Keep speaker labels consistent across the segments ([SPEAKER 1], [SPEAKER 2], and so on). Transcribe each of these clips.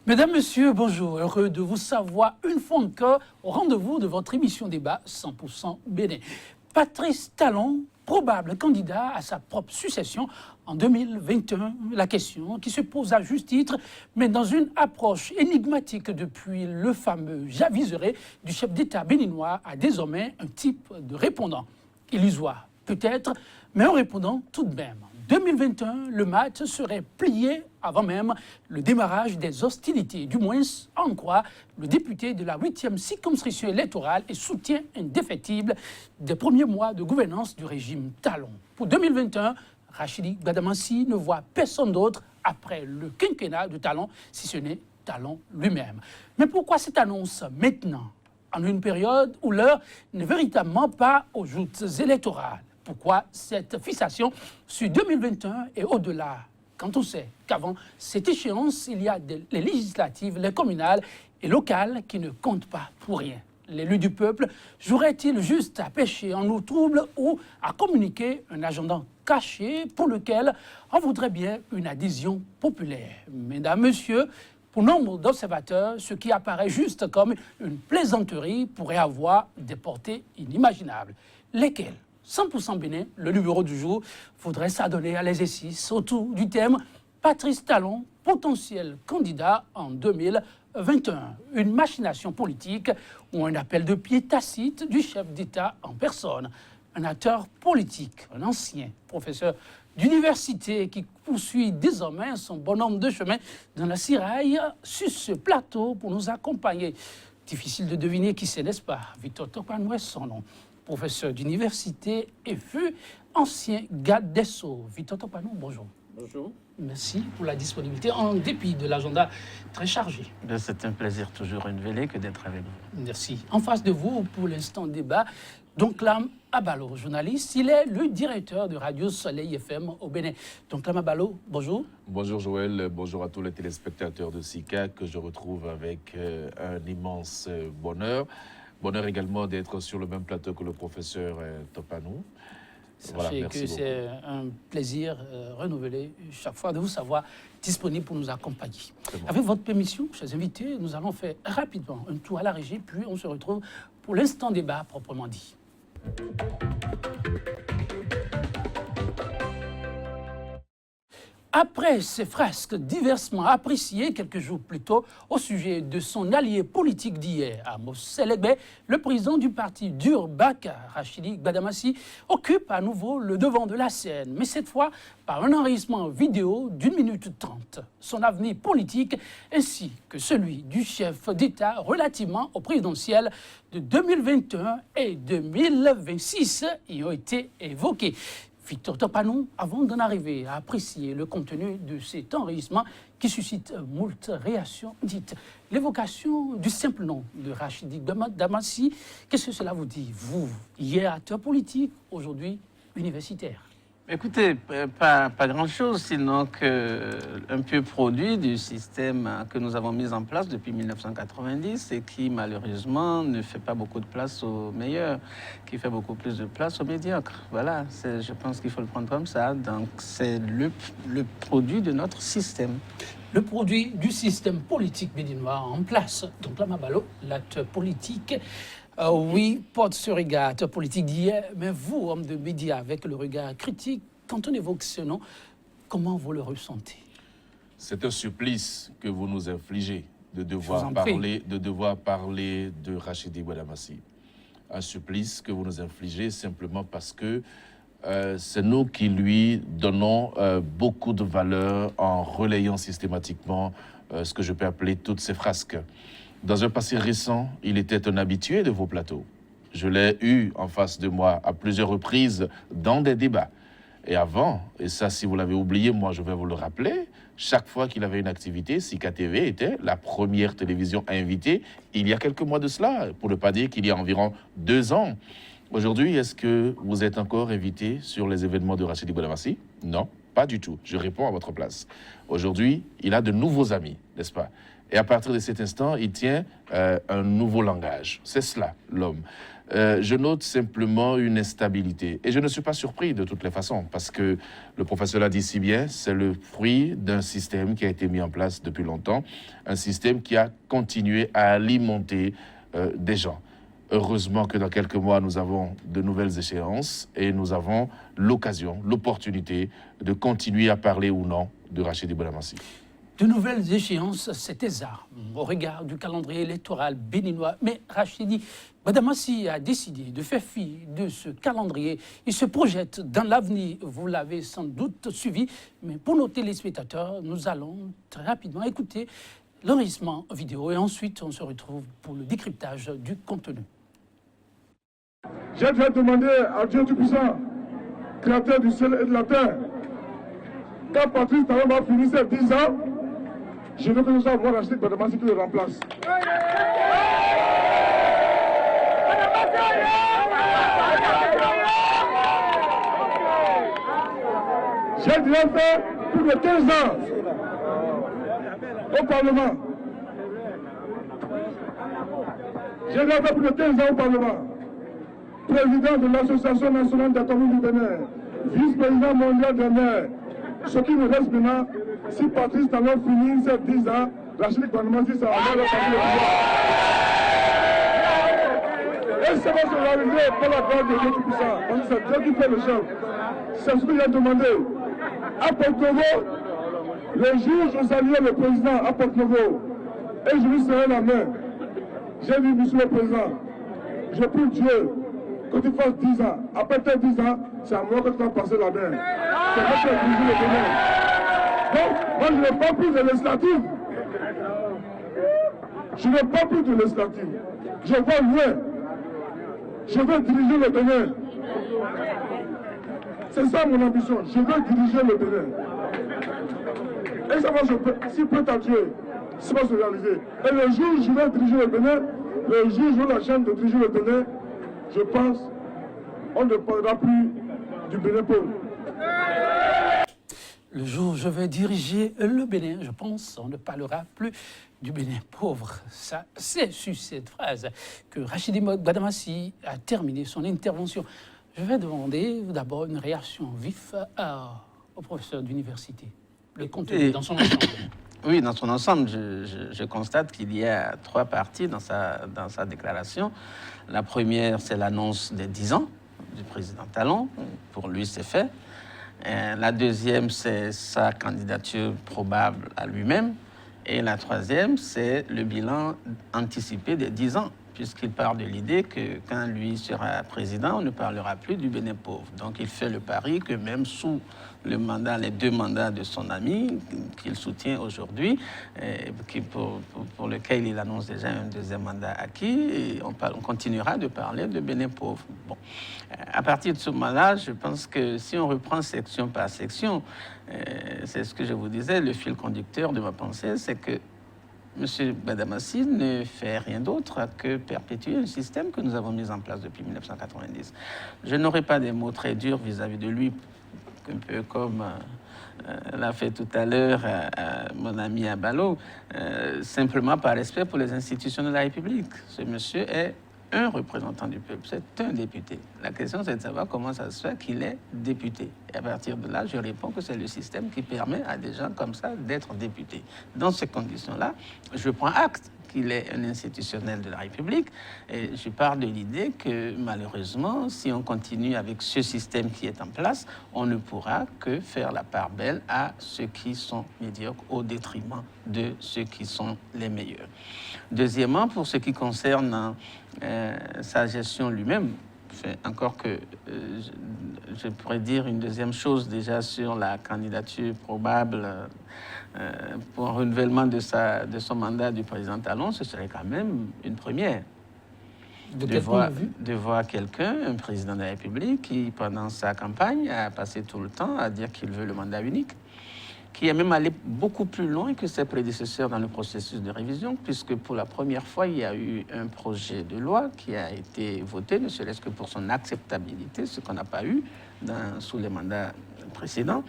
[SPEAKER 1] Mesdames, Messieurs, bonjour. Heureux de vous savoir une fois encore au rendez-vous de votre émission débat 100% Bénin. Patrice Talon, probable candidat à sa propre succession en 2021. La question qui se pose à juste titre, mais dans une approche énigmatique depuis le fameux j'aviserai du chef d'État béninois, a désormais un type de répondant. Illusoire, peut-être, mais en répondant tout de même. 2021, le match serait plié avant même le démarrage des hostilités. Du moins, en croire le député de la 8e circonscription électorale et soutien indéfectible des premiers mois de gouvernance du régime Talon. Pour 2021, Rachidi Gbadamassi ne voit personne d'autre après le quinquennat de Talon, si ce n'est Talon lui-même. Mais pourquoi cette annonce maintenant, en une période où l'heure n'est véritablement pas aux joutes électorales? Pourquoi cette fixation sur 2021 et au-delà, quand on sait qu'avant cette échéance, il y a les législatives, les communales et locales qui ne comptent pas pour rien? L'élu du peuple jouerait-il juste à pêcher en eau trouble ou à communiquer un agenda caché pour lequel on voudrait bien une adhésion populaire? Mesdames, Messieurs, pour nombre d'observateurs, ce qui apparaît juste comme une plaisanterie pourrait avoir des portées inimaginables. Lesquelles? 100% Bénin, le numéro du jour, faudrait s'adonner à l'exercice autour du thème Patrice Talon, potentiel candidat en 2021. Une machination politique ou un appel de pied tacite du chef d'État en personne. Un acteur politique, un ancien professeur d'université qui poursuit désormais son bonhomme de chemin dans la Siraille sur ce plateau pour nous accompagner. Difficile de deviner qui c'est, n'est-ce pas? Victor Topanoue est son nom. Professeur d'université et fut ancien garde des Sceaux. Victor Topanoue, bonjour.
[SPEAKER 2] Bonjour.
[SPEAKER 1] Merci pour la disponibilité, en dépit de l'agenda très chargé.
[SPEAKER 2] C'est un plaisir toujours renouvelé que d'être avec vous.
[SPEAKER 1] Merci. En face de vous, pour l'instant débat, Donclam Abalo, journaliste. Il est le directeur de Radio Soleil FM au Bénin. Donclam Abalo, bonjour.
[SPEAKER 3] Bonjour Joël, bonjour à tous les téléspectateurs de SICA que je retrouve avec un immense bonheur. Bonheur également d'être sur le même plateau que le professeur Topanoue.
[SPEAKER 1] Sachez que c'est un plaisir renouvelé chaque fois de vous savoir disponible pour nous accompagner. Avec votre permission, chers invités, nous allons faire rapidement un tour à la régie, puis on se retrouve pour l'instant débat proprement dit. Après ces frasques diversement appréciées quelques jours plus tôt au sujet de son allié politique d'hier, Amos Selegbe, le président du parti d'Urbaka, Rachidi Gbadamassi, occupe à nouveau le devant de la scène, mais cette fois par un enregistrement vidéo d'1 minute 30. Son avenir politique ainsi que celui du chef d'État relativement au présidentiel de 2021 et 2026 y ont été évoqués. Victor Topanoue, avant d'en arriver à apprécier le contenu de cet enregistrement qui suscite moult réactions dites. L'évocation du simple nom de Rachidi Gbadamassi, qu'est-ce que cela vous dit, vous, hier acteur politique, aujourd'hui universitaire?
[SPEAKER 2] Écoutez, pas grand-chose, sinon qu'un peu produit du système que nous avons mis en place depuis 1990 et qui, malheureusement, ne fait pas beaucoup de place aux meilleurs, qui fait beaucoup plus de place aux médiocres. Voilà, je pense qu'il faut le prendre comme ça. Donc, c'est le produit de notre système.
[SPEAKER 1] Le produit du système politique béninois en place. Donc là, Mabalo, l'acteur politique... oui, porte ce regard politique d'hier, mais vous, homme de médias, avec le regard critique, quand on évoque ce nom, comment vous le ressentez?
[SPEAKER 3] C'est un supplice que vous nous infligez de devoir parler de Rachidi Gbadamassi. Un supplice que vous nous infligez simplement parce que c'est nous qui lui donnons beaucoup de valeur en relayant systématiquement ce que je peux appeler toutes ces frasques. Dans un passé récent, il était un habitué de vos plateaux. Je l'ai eu en face de moi à plusieurs reprises dans des débats. Et avant, et ça si vous l'avez oublié, moi je vais vous le rappeler, chaque fois qu'il avait une activité, SICA TV était la première télévision à inviter il y a quelques mois de cela, pour ne pas dire qu'il y a environ 2 ans. Aujourd'hui, est-ce que vous êtes encore invité sur les événements de Rachidi Gbadamassi? Non, pas du tout. Je réponds à votre place. Aujourd'hui, il a de nouveaux amis, n'est-ce pas? Et à partir de cet instant, il tient un nouveau langage. C'est cela, l'homme. Je note simplement une instabilité. Et je ne suis pas surpris de toutes les façons, parce que le professeur l'a dit si bien, c'est le fruit d'un système qui a été mis en place depuis longtemps, un système qui a continué à alimenter des gens. Heureusement que dans quelques mois, nous avons de nouvelles échéances et nous avons l'occasion, l'opportunité de continuer à parler ou non de Rachidi Boudamassi.
[SPEAKER 1] De nouvelles échéances, c'était ça, au regard du calendrier électoral béninois. Mais Rachidi Boudamassi a décidé de faire fi de ce calendrier. Il se projette dans l'avenir. Vous l'avez sans doute suivi. Mais pour nos téléspectateurs, nous allons très rapidement écouter l'enregistrement vidéo et ensuite on se retrouve pour le décryptage du contenu.
[SPEAKER 4] J'ai déjà demandé à Dieu Tout-Puissant, créateur du ciel et de la terre, quand Patrice Talon va finir ses 10 ans, je veux que nous sachions Rachidi Boudamassi qui le remplace. J'ai déjà fait plus de 15 ans au Parlement. J'ai déjà fait plus de 15 ans au Parlement. Président de l'Association nationale des communes du Bénin, vice-président mondial des maires. Ce qui me reste maintenant, si Patrice Talon finit ses 10 ans, Rachidi Boudamassi sera le parti de pouvoir. Et ça va se réaliser par la grâce de Dieu Tout-Puissant, parce que c'est Dieu qui fait le chef. C'est ce que j'ai demandé. À Porto-Novo, le jour où je saluais le président à Porto-Novo, et je lui serrai la main, j'ai dit, monsieur le président, je prie Dieu que tu fasses 10 ans. Après tes 10 ans, c'est à moi que tu vas passer la main. C'est moi qui ai dirigé le Bénin. Donc, moi je n'ai pas plus de législative. Je n'ai pas plus de législative. Je vois loin. Je veux diriger le Bénin. C'est ça mon ambition. Je veux diriger le Bénin. Et ça va, si peut à Dieu, ça va se réaliser. Et le jour où je vais diriger le Bénin, le jour où j'ai la chance de diriger le Bénin, je pense, on ne parlera plus du Bénin pauvre.
[SPEAKER 1] Le jour où je vais diriger le Bénin, je pense, on ne parlera plus du Bénin pauvre. Ça, c'est sur cette phrase que Rachidi Boudamassi a terminé son intervention. Je vais demander d'abord une réaction vive au professeur d'université. Le contenu dans son ensemble.
[SPEAKER 2] Oui, dans son ensemble, je constate qu'il y a 3 parties dans sa déclaration. La première, c'est l'annonce des 10 ans du président Talon. Pour lui, c'est fait. La deuxième, c'est sa candidature probable à lui-même. Et la troisième, c'est le bilan anticipé des 10 ans, puisqu'il part de l'idée que quand lui sera président, on ne parlera plus du Bénin pauvre. Donc il fait le pari que même sous les 2 mandats de son ami, qu'il soutient aujourd'hui, pour lequel il annonce déjà un 2e mandat acquis, on continuera de parler de Bénin pauvre. Bon. À partir de ce moment-là, je pense que si on reprend section par section, c'est ce que je vous disais, le fil conducteur de ma pensée, c'est que M. Boudamassi ne fait rien d'autre que perpétuer un système que nous avons mis en place depuis 1990. Je n'aurai pas des mots très durs vis-à-vis de lui, un peu comme l'a fait tout à l'heure mon ami Abalo, simplement par respect pour les institutions de la République. Ce monsieur est un représentant du peuple, c'est un député. La question, c'est de savoir comment ça se fait qu'il est député. Et à partir de là, je réponds que c'est le système qui permet à des gens comme ça d'être députés. Dans ces conditions-là, je prends acte qu'il est un institutionnel de la République et je pars de l'idée que malheureusement, si on continue avec ce système qui est en place, on ne pourra que faire la part belle à ceux qui sont médiocres au détriment de ceux qui sont les meilleurs. Deuxièmement, pour ce qui concerne sa gestion lui-même, encore que je pourrais dire une deuxième chose déjà sur la candidature probable pour un renouvellement de son mandat du président Talon, ce serait quand même une première. De voir quelqu'un, un président de la République, qui pendant sa campagne a passé tout le temps à dire qu'il veut le mandat unique, qui est même allé beaucoup plus loin que ses prédécesseurs dans le processus de révision, puisque pour la première fois, il y a eu un projet de loi qui a été voté, ne serait-ce que pour son acceptabilité, ce qu'on n'a pas eu sous les mandats précédents.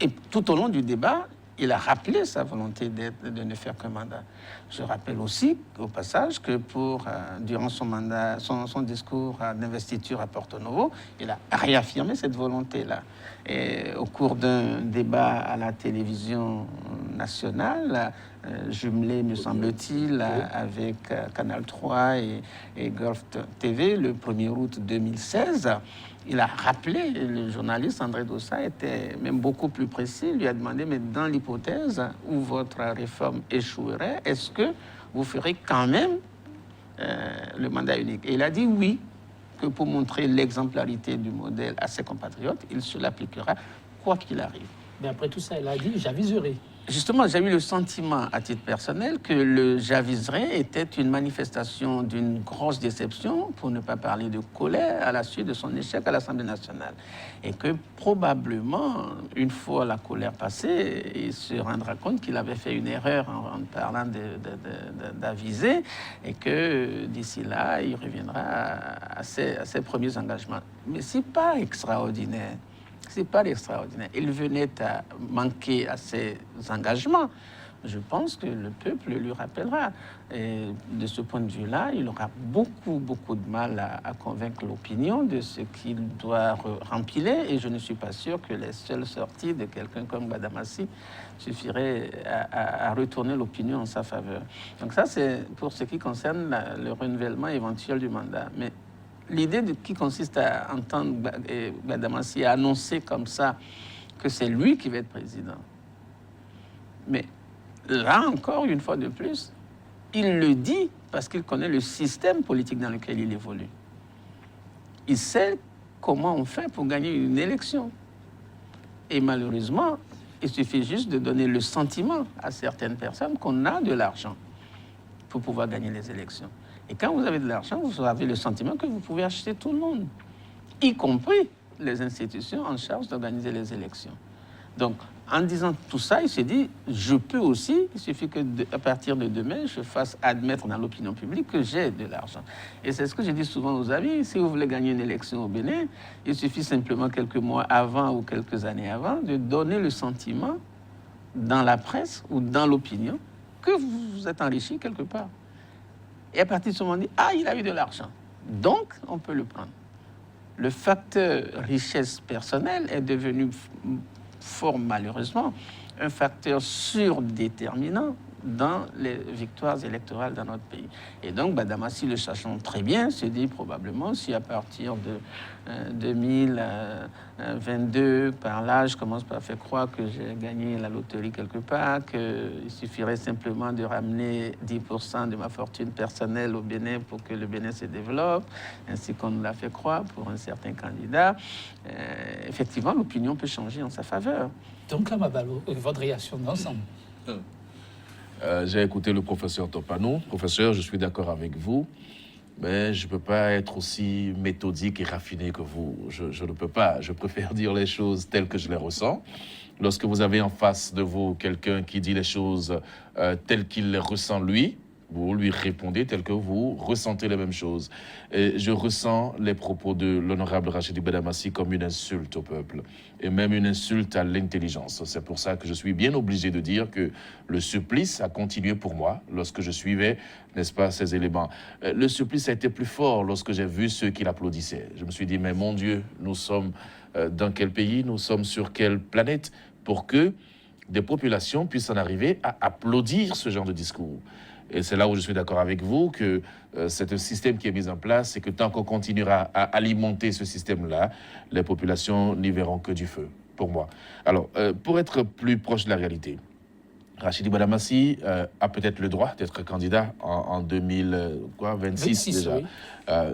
[SPEAKER 2] Et tout au long du débat, il a rappelé sa volonté de ne faire qu'un mandat. Je rappelle aussi, au passage, que durant son mandat, son discours d'investiture à Porto Novo, il a réaffirmé cette volonté-là. Et au cours d'un débat à la télévision nationale, jumelé, me semble-t-il, avec Canal 3 et Gulf TV, le 1er août 2016, il a rappelé, le journaliste André Dossa était même beaucoup plus précis, il lui a demandé, mais dans l'hypothèse où votre réforme échouerait, est-ce que vous ferez quand même le mandat unique? Et il a dit oui, que pour montrer l'exemplarité du modèle à ses compatriotes, il se l'appliquera quoi qu'il arrive.
[SPEAKER 1] Mais après tout ça, il a dit, j'aviserai.
[SPEAKER 2] Justement, j'ai eu le sentiment, à titre personnel, que le j'aviserai était une manifestation d'une grosse déception, pour ne pas parler de colère, à la suite de son échec à l'Assemblée nationale. Et que probablement, une fois la colère passée, il se rendra compte qu'il avait fait une erreur en parlant d'aviser, et que d'ici là, il reviendra à ses premiers engagements. Mais ce n'est pas extraordinaire. C'est pas extraordinaire. Il venait à manquer à ses engagements. Je pense que le peuple lui rappellera. Et de ce point de vue-là, il aura beaucoup de mal à convaincre l'opinion de ce qu'il doit rempiler. Et je ne suis pas sûr que les seules sorties de quelqu'un comme Gbadamassi suffiraient à retourner l'opinion en sa faveur. Donc ça, c'est pour ce qui concerne le renouvellement éventuel du mandat. Mais l'idée qui consiste à entendre Gbadamassi annoncer comme ça que c'est lui qui va être président. Mais là encore, une fois de plus, il le dit parce qu'il connaît le système politique dans lequel il évolue. Il sait comment on fait pour gagner une élection. Et malheureusement, il suffit juste de donner le sentiment à certaines personnes qu'on a de l'argent pour pouvoir gagner les élections. Et quand vous avez de l'argent, vous avez le sentiment que vous pouvez acheter tout le monde, y compris les institutions en charge d'organiser les élections. Donc, en disant tout ça, il se dit, je peux aussi, il suffit qu'à partir de demain, je fasse admettre dans l'opinion publique que j'ai de l'argent. Et c'est ce que je dis souvent aux amis, si vous voulez gagner une élection au Bénin, il suffit simplement quelques mois avant ou quelques années avant de donner le sentiment dans la presse ou dans l'opinion que vous vous êtes enrichi quelque part. Et à partir de ce moment, on dit, ah, il a eu de l'argent. Donc, on peut le prendre. Le facteur richesse personnelle est devenu fort malheureusement un facteur surdéterminant dans les victoires électorales dans notre pays. Et donc, Gbadamassi, le sachant très bien, se dit probablement, si à partir de 2022, par là, je commence par faire croire que j'ai gagné la loterie quelque part, qu'il suffirait simplement de ramener 10% de ma fortune personnelle au Bénin pour que le Bénin se développe, ainsi qu'on nous l'a fait croire pour un certain candidat, effectivement, l'opinion peut changer en sa faveur.
[SPEAKER 1] Donc, Amabalo, votre réaction d'ensemble?
[SPEAKER 3] J'ai écouté le professeur Topano. Professeur, je suis d'accord avec vous, mais je ne peux pas être aussi méthodique et raffiné que vous. Je ne peux pas. Je préfère dire les choses telles que je les ressens. Lorsque vous avez en face de vous quelqu'un qui dit les choses telles qu'il les ressent lui, vous lui répondez tel que vous ressentez les mêmes choses. Et je ressens les propos de l'honorable Rachidi Gbadamassi comme une insulte au peuple, et même une insulte à l'intelligence. C'est pour ça que je suis bien obligé de dire que le supplice a continué pour moi lorsque je suivais, n'est-ce pas, ces éléments. Le supplice a été plus fort lorsque j'ai vu ceux qui l'applaudissaient. Je me suis dit, mais mon Dieu, nous sommes dans quel pays, nous sommes sur quelle planète pour que des populations puissent en arriver à applaudir ce genre de discours. Et c'est là où je suis d'accord avec vous, que c'est un système qui est mis en place et que tant qu'on continuera à alimenter ce système-là, les populations n'y verront que du feu, pour moi. Alors, pour être plus proche de la réalité, Rachidi Gbadamassi a peut-être le droit d'être candidat en 2026 déjà. Oui.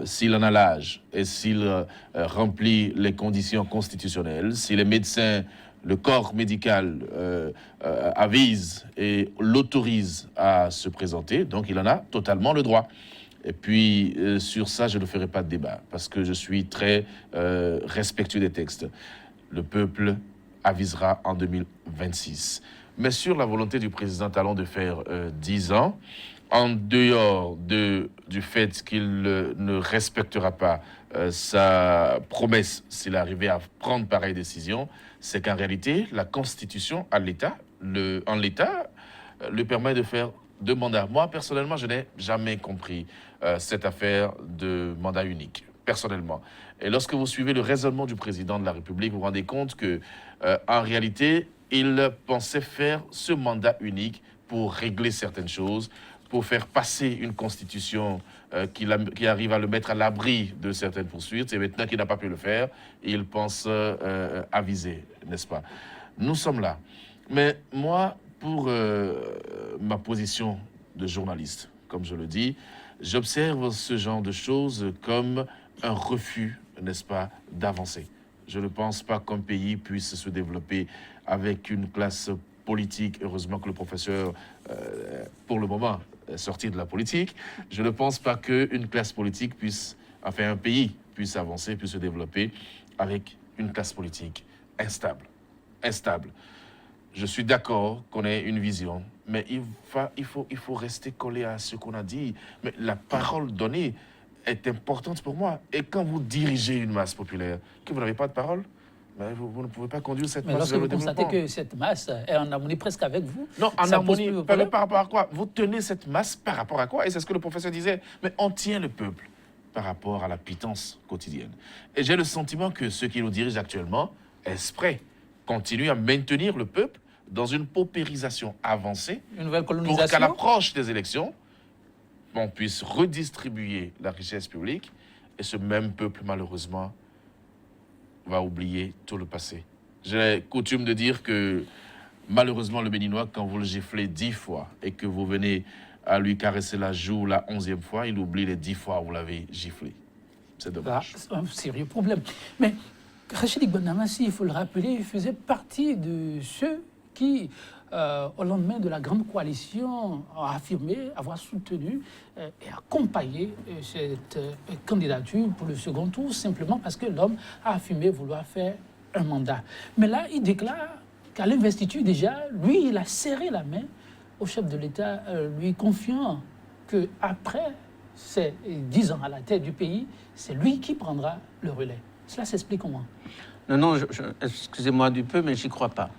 [SPEAKER 3] S'il en a l'âge et s'il remplit les conditions constitutionnelles, si les médecins, le corps médical avise et l'autorise à se présenter, donc il en a totalement le droit. Et puis, sur ça, je ne ferai pas de débat, parce que je suis très respectueux des textes. Le peuple avisera en 2026. Mais sur la volonté du président Talon de faire 10 ans, en dehors du fait qu'il ne respectera pas sa promesse s'il arrivait à prendre pareille décision, c'est qu'en réalité, la Constitution à l'État en l'état, lui permet de faire 2 mandats. Moi, personnellement, je n'ai jamais compris cette affaire de mandat unique, personnellement. Et lorsque vous suivez le raisonnement du président de la République, vous vous rendez compte que, en réalité, il pensait faire ce mandat unique pour régler certaines choses, pour faire passer une constitution qui arrive à le mettre à l'abri de certaines poursuites. Et maintenant qu'il n'a pas pu le faire, il pense aviser, n'est-ce pas? Nous sommes là. Mais moi, pour ma position de journaliste, comme je le dis, j'observe ce genre de choses comme un refus, n'est-ce pas, d'avancer. Je ne pense pas qu'un pays puisse se développer avec une classe politique. Heureusement que le professeur, pour le moment, est sorti de la politique. Je ne pense pas qu'une classe politique puisse, enfin un pays puisse avancer, puisse se développer avec une classe politique instable. Instable. Je suis d'accord qu'on ait une vision, mais il faut rester collé à ce qu'on a dit. Mais la parole donnée est importante pour moi. Et quand vous dirigez une masse populaire, que vous n'avez pas de parole, mais vous ne pouvez pas conduire cette masse vers le développement.
[SPEAKER 1] Mais lorsque vous constatez que cette masse est en harmonie presque avec vous...
[SPEAKER 3] Non, en harmonie, par rapport à quoi? Vous tenez cette masse par rapport à quoi? Et c'est ce que le professeur disait. Mais on tient le peuple par rapport à la pitance quotidienne. Et j'ai le sentiment que ceux qui nous dirigent actuellement, exprès, continuent à maintenir le peuple dans une paupérisation avancée,
[SPEAKER 1] une nouvelle colonisation,
[SPEAKER 3] pour qu'à l'approche des élections, on puisse redistribuer la richesse publique, et ce même peuple, malheureusement, va oublier tout le passé. J'ai coutume de dire que, malheureusement, le Béninois, quand vous le giflez 10 fois et que vous venez à lui caresser la joue la 11e fois, il oublie les 10 fois où vous l'avez giflé. C'est dommage.
[SPEAKER 1] C'est un sérieux problème. Mais Rachid Gbanamassi, il faut le rappeler, faisait partie de ceux qui, au lendemain de la grande coalition, a affirmé avoir soutenu et accompagné cette candidature pour le second tour, simplement parce que l'homme a affirmé vouloir faire un mandat. Mais là, il déclare qu'à l'investiture, déjà, lui, il a serré la main au chef de l'État, lui confiant qu'après ces 10 ans à la tête du pays, c'est lui qui prendra le relais. Cela s'explique comment?
[SPEAKER 2] Non, excusez-moi du peu, mais j'y crois pas.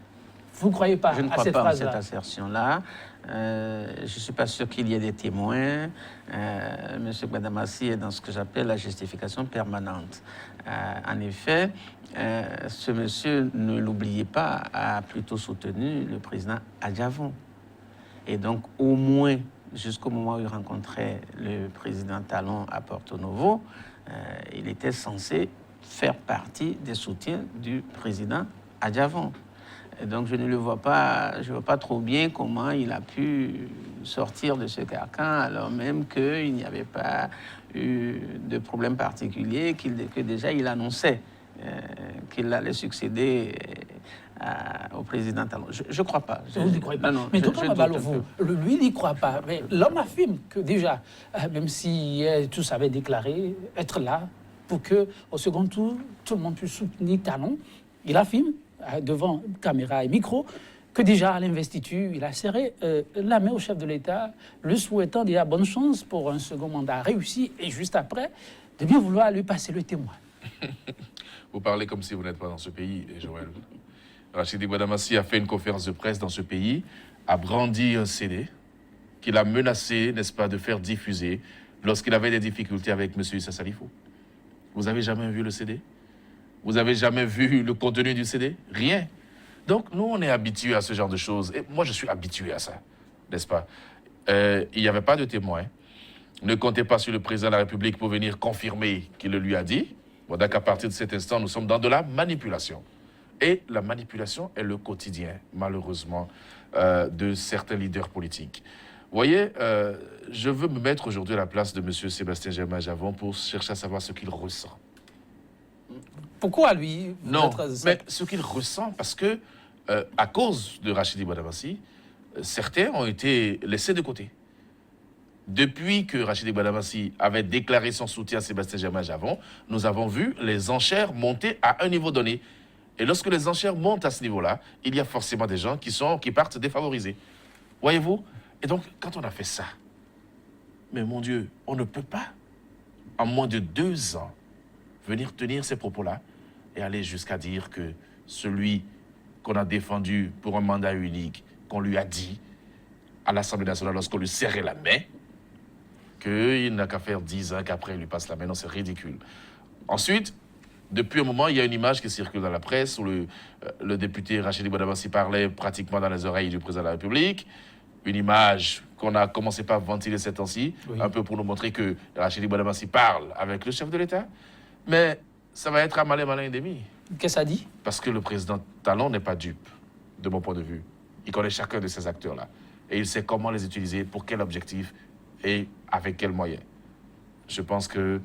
[SPEAKER 1] Vous ne croyez pas à cette phrase-là?
[SPEAKER 2] Je ne crois pas à cette assertion-là. Je ne suis pas sûr qu'il y ait des témoins. M. Gbanamassi est dans ce que j'appelle la justification permanente. En effet, ce monsieur, ne l'oubliez pas, a plutôt soutenu le président Adjavon. Et donc, au moins, jusqu'au moment où il rencontrait le président Talon à Porto Novo, il était censé faire partie des soutiens du président Adjavon. Et donc, je ne le vois pas, je ne vois pas trop bien comment il a pu sortir de ce carcan, alors même qu'il n'y avait pas eu de problème particulier, que déjà il annonçait qu'il allait succéder au président Talon. Je ne crois pas.
[SPEAKER 1] Vous n'y croyez pas.
[SPEAKER 2] Non,
[SPEAKER 1] mais Tonton Mabalovo, lui n'y croit pas. Mais l'homme affirme que déjà, même si tous avaient déclaré être là pour qu'au second tour, tout le monde puisse soutenir Talon, il affirme devant caméra et micro, que déjà à l'investiture, il a serré la main au chef de l'État, lui souhaitant déjà bonne chance pour un second mandat réussi, et juste après, de bien vouloir lui passer le témoin.
[SPEAKER 3] Vous parlez comme si vous n'êtes pas dans ce pays, Joël. Rachid Gbanamassi a fait une conférence de presse dans ce pays, a brandi un CD qu'il a menacé, n'est-ce pas, de faire diffuser lorsqu'il avait des difficultés avec M. Issa Salifou. Vous avez jamais vu le CD? Vous avez jamais vu le contenu du CD? Rien. Donc, nous, on est habitués à ce genre de choses. Et moi, je suis habitué à ça, n'est-ce pas? Il n'y avait pas de témoin. Ne comptez pas sur le président de la République pour venir confirmer qu'il le lui a dit. Bon, donc, à partir de cet instant, nous sommes dans de la manipulation. Et la manipulation est le quotidien, malheureusement, de certains leaders politiques. Vous voyez, je veux me mettre aujourd'hui à la place de M. Sébastien Germain-Javon pour chercher à savoir ce qu'il ressent.
[SPEAKER 1] Pourquoi lui?
[SPEAKER 3] Non, mais ce qu'il ressent, parce que, à cause de Rachid Gbanamassi, certains ont été laissés de côté. Depuis que Rachid Gbanamassi avait déclaré son soutien à Sébastien Germain-Javon, nous avons vu les enchères monter à un niveau donné. Et lorsque les enchères montent à ce niveau-là, il y a forcément des gens qui partent défavorisés. Voyez-vous? Et donc, quand on a fait ça, mais mon Dieu, on ne peut pas, en moins de 2 ans, venir tenir ces propos-là et aller jusqu'à dire que celui qu'on a défendu pour un mandat unique, qu'on lui a dit à l'Assemblée nationale lorsqu'on lui serrait la main, qu'il n'a qu'à faire 10 ans qu'après il lui passe la main. Non, c'est ridicule. Ensuite, depuis un moment, il y a une image qui circule dans la presse où le député Rachidi Bouadamasi parlait pratiquement dans les oreilles du président de la République. Une image qu'on a commencé par ventiler ces temps-ci, un peu pour nous montrer que Rachidi Bouadamasi parle avec le chef de l'État. Mais ça va être un malin et demi.
[SPEAKER 1] Qu'est-ce que ça dit?
[SPEAKER 3] Parce que le président Talon n'est pas dupe, de mon point de vue. Il connaît chacun de ces acteurs-là. Et il sait comment les utiliser, pour quel objectif et avec quels moyens. Je pense qu'il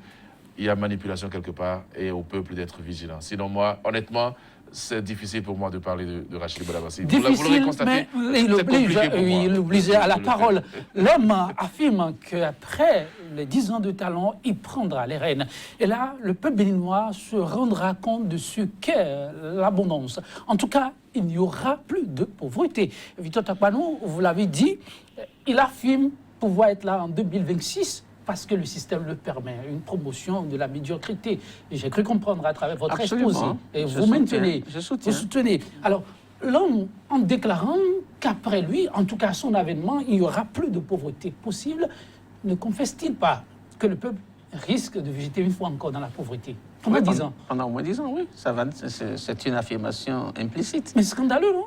[SPEAKER 3] y a manipulation quelque part et au peuple d'être vigilant. Sinon, moi, honnêtement, c'est difficile pour moi de parler de Rachidi Bouadamasi. Vous l'aurez constaté,
[SPEAKER 1] mais il oblige à la parole. L'homme affirme qu'après les 10 ans de talent, il prendra les rênes. Et là, le peuple béninois se rendra compte de ce qu'est l'abondance. En tout cas, il n'y aura plus de pauvreté. Victor Takpanou, vous l'avez dit, il affirme pouvoir être là en 2026 parce que le système le permet, une promotion de la médiocrité. J'ai cru comprendre à travers votre exposé. Et vous maintenez, vous soutenez. Alors, l'homme, en déclarant qu'après lui, en tout cas à son avènement, il n'y aura plus de pauvreté possible, ne confesse-t-il pas que le peuple risque de végéter une fois encore dans la pauvreté? Pendant 10 ans.
[SPEAKER 2] Pendant au moins 10 ans, oui. C'est une affirmation implicite.
[SPEAKER 1] Mais scandaleux, non?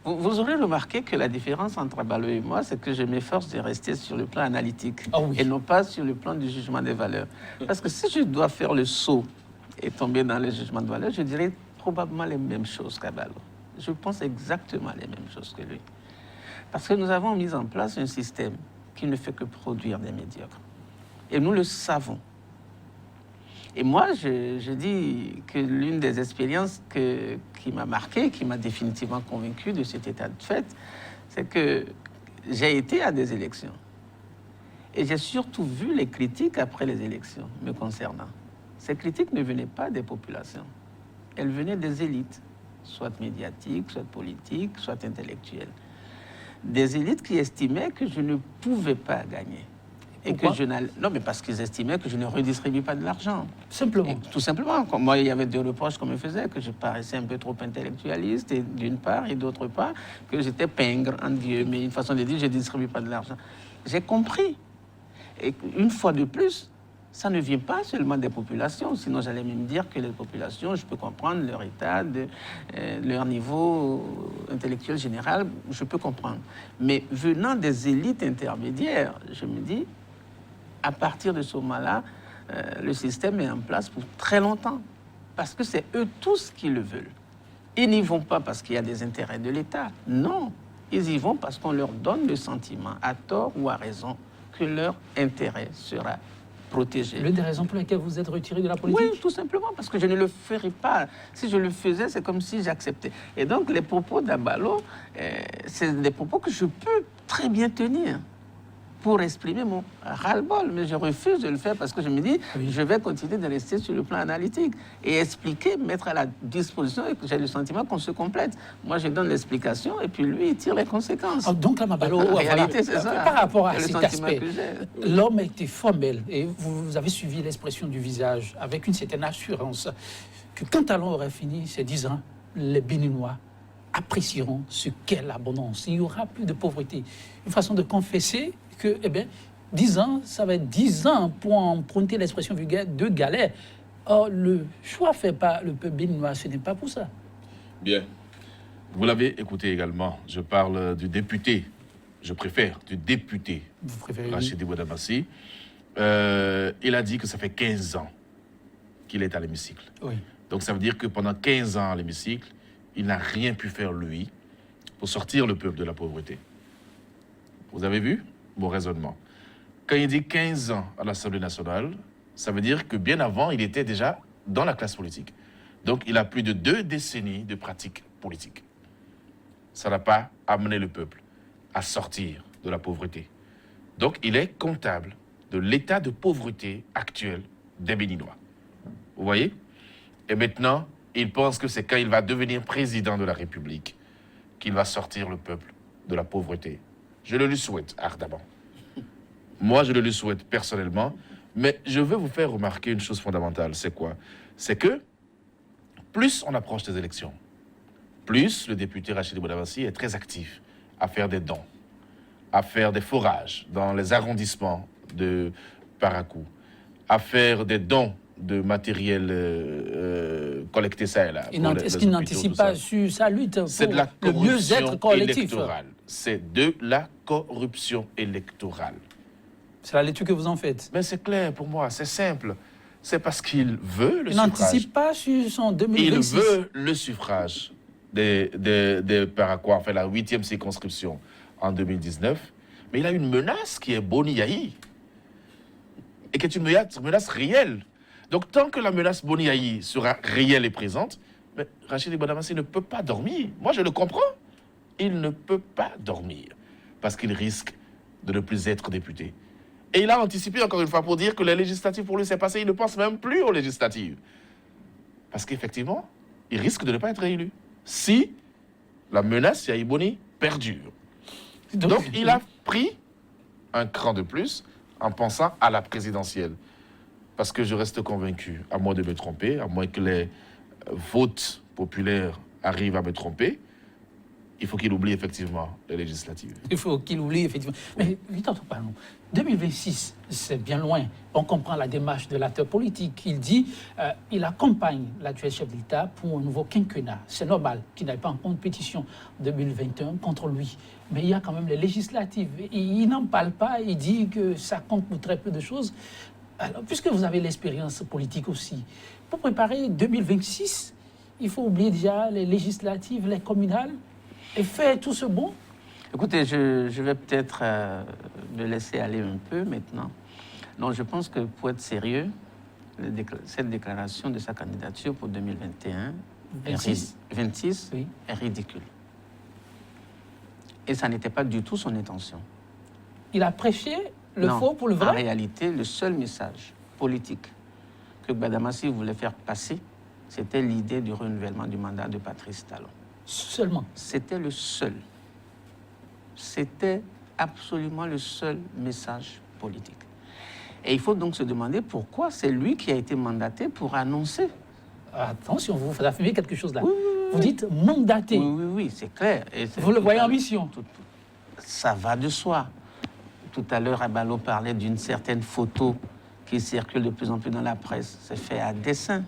[SPEAKER 2] Vous aurez remarqué que la différence entre Abalo et moi, c'est que je m'efforce de rester sur le plan analytique et non pas sur le plan du jugement des valeurs. Parce que si je dois faire le saut et tomber dans le jugement de valeurs, je dirais probablement les mêmes choses qu'Abalo. Je pense exactement les mêmes choses que lui. Parce que nous avons mis en place un système qui ne fait que produire des médiocres. Et nous le savons. Et moi, je dis que l'une des expériences qui m'a marqué, qui m'a définitivement convaincu de cet état de fait, c'est que j'ai été à des élections. Et j'ai surtout vu les critiques après les élections me concernant. Ces critiques ne venaient pas des populations. Elles venaient des élites, soit médiatiques, soit politiques, soit intellectuelles. Des élites qui estimaient que je ne pouvais pas gagner. Et que non, mais parce qu'ils estimaient que je ne redistribue pas de l'argent.
[SPEAKER 1] Simplement.
[SPEAKER 2] Et tout simplement. Moi, il y avait des reproches qu'on me faisait, que je paraissais un peu trop intellectualiste, d'une part, et d'autre part, que j'étais pingre, en Dieu. Mais une façon de dire, je ne distribue pas de l'argent. J'ai compris. Et une fois de plus, ça ne vient pas seulement des populations. Sinon, j'allais même dire que les populations, je peux comprendre leur état, leur niveau intellectuel général, je peux comprendre. Mais venant des élites intermédiaires, je me dis, à partir de ce moment-là, le système est en place pour très longtemps. Parce que c'est eux tous qui le veulent. Ils n'y vont pas parce qu'il y a des intérêts de l'État. Non, ils y vont parce qu'on leur donne le sentiment, à tort ou à raison, que leur intérêt sera protégé.
[SPEAKER 1] L'une des raisons pour lesquelles vous êtes retiré de la politique?
[SPEAKER 2] Oui, tout simplement, parce que je ne le ferais pas. Si je le faisais, c'est comme si j'acceptais. Et donc, les propos d'Abalo, c'est des propos que je peux très bien tenir pour exprimer mon ras-le-bol. Mais je refuse de le faire parce que je me dis, je vais continuer de rester sur le plan analytique et expliquer, mettre à la disposition, et que j'ai le sentiment qu'on se complète. Moi, je donne l'explication et puis lui, il tire les conséquences.
[SPEAKER 1] Ah, donc, Mabalo,
[SPEAKER 2] en réalité, c'est ça.
[SPEAKER 1] Par rapport à cet aspect, l'homme a été formel et vous avez suivi l'expression du visage avec une certaine assurance que quand Talon aurait fini ces 10 ans, les Béninois apprécieront ce qu'est l'abondance. Il n'y aura plus de pauvreté. Une façon de confesser que, 10 ans, ça va être 10 ans pour emprunter l'expression vulgaire de galère. Or, le choix fait par le peuple béninois, ce n'est pas pour ça.
[SPEAKER 3] Bien. Vous l'avez écouté également. Je parle du député. Je préfère du député Rachidi Bouadamasi. Il a dit que ça fait 15 ans qu'il est à l'hémicycle.
[SPEAKER 1] Oui.
[SPEAKER 3] Donc, ça veut dire que pendant 15 ans à l'hémicycle, il n'a rien pu faire, lui, pour sortir le peuple de la pauvreté. Vous avez vu mon raisonnement? Quand il dit 15 ans à l'Assemblée nationale, ça veut dire que bien avant, il était déjà dans la classe politique. Donc, il a plus de 2 décennies de pratique politique. Ça n'a pas amené le peuple à sortir de la pauvreté. Donc, il est comptable de l'état de pauvreté actuel des Béninois. Vous voyez? Et maintenant, il pense que c'est quand il va devenir président de la République qu'il va sortir le peuple de la pauvreté. Je le lui souhaite ardemment. Moi, je le lui souhaite personnellement. Mais je veux vous faire remarquer une chose fondamentale. C'est quoi? C'est que plus on approche des élections, Plus, le député Rachidi Boudamassi est très actif à faire des dons, à faire des forages dans les arrondissements de Parakou, à faire des dons de matériel collecté ça et là.
[SPEAKER 1] Est-ce qu'il n'anticipe pas sur sa lutte pour
[SPEAKER 3] C'est de la
[SPEAKER 1] le mieux-être collectif?
[SPEAKER 3] électorale. C'est de la corruption électorale.
[SPEAKER 1] C'est la lecture que vous en faites.
[SPEAKER 3] Mais c'est clair pour moi, c'est simple. C'est parce qu'il veut le
[SPEAKER 1] Il
[SPEAKER 3] suffrage.
[SPEAKER 1] n'anticipe pas sur son
[SPEAKER 3] Il
[SPEAKER 1] 2026.
[SPEAKER 3] veut le suffrage des Paraquois, enfin la 8e circonscription en 2019. Mais il a une menace qui est Boni Yahi. Et qui est une menace réelle. Donc tant que la menace Boni Yahi sera réelle et présente, mais Rachidi Boudamassi ne peut pas dormir. Moi je le comprends. Il ne peut pas dormir. Parce qu'il risque de ne plus être député. Et il a anticipé encore une fois pour dire que les législatives pour lui c'est passé. Il ne pense même plus aux législatives. Parce qu'effectivement, il risque de ne pas être réélu. Si la menace Yahi Boni perdure. Donc il a pris un cran de plus en pensant à la présidentielle. Parce que je reste convaincu, à moins de me tromper, à moins que les votes populaires arrivent à me tromper, il faut qu'il oublie effectivement les législatives.
[SPEAKER 1] Il faut qu'il oublie effectivement. Mais vite en parlons. 2026, c'est bien loin. On comprend la démarche de l'acteur politique. Il dit il accompagne l'actuel chef de l'État pour un nouveau quinquennat. C'est normal qu'il n'aille pas en compétition 2021 contre lui. Mais il y a quand même les législatives. Il n'en parle pas. Il dit que ça compte pour très peu de choses. Alors, puisque vous avez l'expérience politique aussi, pour préparer 2026, il faut oublier déjà les législatives, les communales, et faire tout ce bon.
[SPEAKER 2] Écoutez, je vais peut-être me laisser aller un peu maintenant. Donc, je pense que pour être sérieux, cette déclaration de sa candidature pour 2021 26
[SPEAKER 1] oui.
[SPEAKER 2] est ridicule. Et ça n'était pas du tout son intention.
[SPEAKER 1] Il a prêché le faux pour le vrai.
[SPEAKER 2] En réalité, le seul message politique que Badamassi voulait faire passer, c'était l'idée du renouvellement du mandat de Patrice Talon.
[SPEAKER 1] Seulement.
[SPEAKER 2] C'était le seul. C'était absolument le seul message politique. Et il faut donc se demander pourquoi c'est lui qui a été mandaté pour annoncer.
[SPEAKER 1] Attention, vous affirmez quelque chose là.
[SPEAKER 2] Oui,
[SPEAKER 1] vous dites mandaté.
[SPEAKER 2] Oui, c'est clair. Et
[SPEAKER 1] vous le voyez en mission.
[SPEAKER 2] Ça va de soi. Tout à l'heure, Abalo parlait d'une certaine photo qui circule de plus en plus dans la presse. C'est fait à dessein.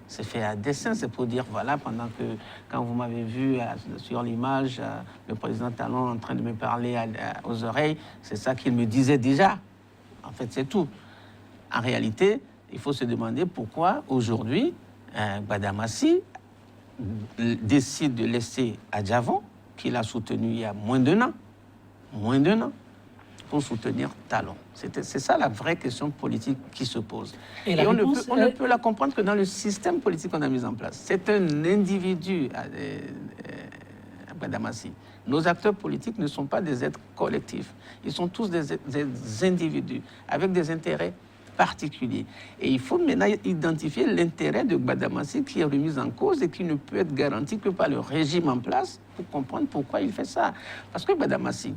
[SPEAKER 2] C'est fait à dessein, c'est pour dire, voilà, quand vous m'avez vu sur l'image, le président Talon en train de me parler aux oreilles, c'est ça qu'il me disait déjà. En fait, c'est tout. En réalité, il faut se demander pourquoi, aujourd'hui, Badamassi décide de laisser Adjavon, qu'il a soutenu il y a moins d'un an, pour soutenir Talon. C'est ça la vraie question politique qui se pose. Et on ne peut la comprendre que dans le système politique qu'on a mis en place. C'est un individu, Badamassi. Nos acteurs politiques ne sont pas des êtres collectifs. Ils sont tous des individus avec des intérêts particuliers. Et il faut maintenant identifier l'intérêt de Badamassi qui est remis en cause et qui ne peut être garanti que par le régime en place pour comprendre pourquoi il fait ça. Parce que Badamassi,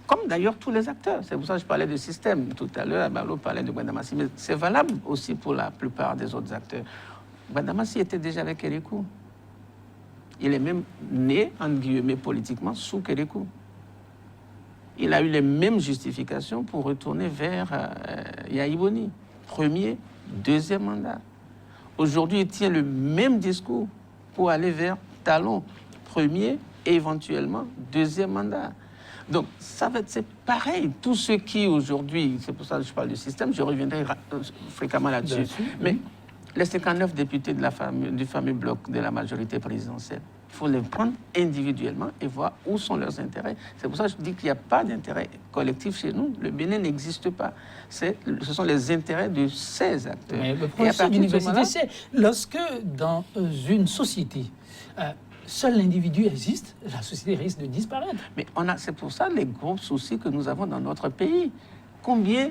[SPEAKER 2] comme d'ailleurs tous les acteurs. C'est pour ça que je parlais de système. Tout à l'heure, Abalo parlait de Badamassi, mais c'est valable aussi pour la plupart des autres acteurs. Badamassi était déjà avec Kérékou. Il est même né, entre guillemets, politiquement, sous Kérékou. Il a eu les mêmes justifications pour retourner vers Yahi Boni. Premier, deuxième mandat. Aujourd'hui, il tient le même discours pour aller vers Talon. Premier et éventuellement deuxième mandat. Donc, c'est pareil. Tous ceux qui, aujourd'hui, c'est pour ça que je parle du système, je reviendrai fréquemment là-dessus. Mais les 59 députés du fameux bloc de la majorité présidentielle, il faut les prendre individuellement et voir où sont leurs intérêts. C'est pour ça que je dis qu'il n'y a pas d'intérêt collectif chez nous. Le Bénin n'existe pas. Ce sont les intérêts de ces acteurs.
[SPEAKER 1] Mais le professeur d'université, c'est lorsque dans une société, seul l'individu existe, la société risque de disparaître.
[SPEAKER 2] Mais c'est pour ça les gros soucis que nous avons dans notre pays. Combien,